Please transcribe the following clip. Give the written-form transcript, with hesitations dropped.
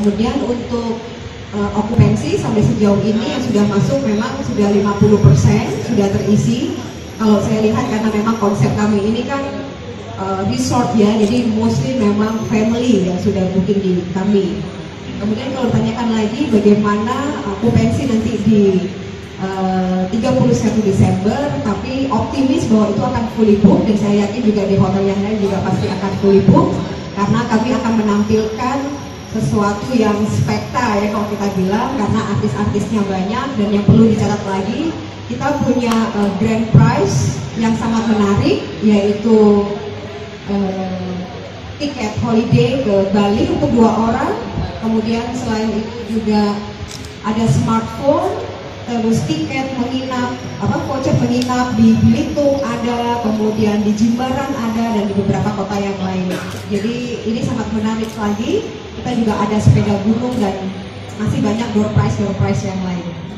Kemudian untuk okupansi sampai sejauh ini yang sudah masuk memang sudah 50% sudah terisi. Kalau saya lihat karena memang konsep kami ini kan resort ya, jadi mostly memang family yang sudah booking di kami. Kemudian kalau ditanyakan lagi bagaimana okupansi nanti di 31 Desember, tapi optimis bahwa itu akan fully book, dan saya yakin juga di hotel yang lain juga pasti akan fully book, karena kami akan menampilkan sesuatu yang spekta ya kalau kita bilang, karena artis-artisnya banyak. Dan yang perlu dicatat lagi, kita punya grand prize yang sangat menarik, yaitu tiket holiday ke Bali untuk 2 orang. Kemudian selain itu juga ada smartphone, terus tiket menginap, voucher menginap di Belitung ada, kemudian di Jimbaran ada, dan di beberapa kota yang lain. Jadi ini sangat menarik lagi. Kita juga ada sepeda gunung dan masih banyak door prize yang lain.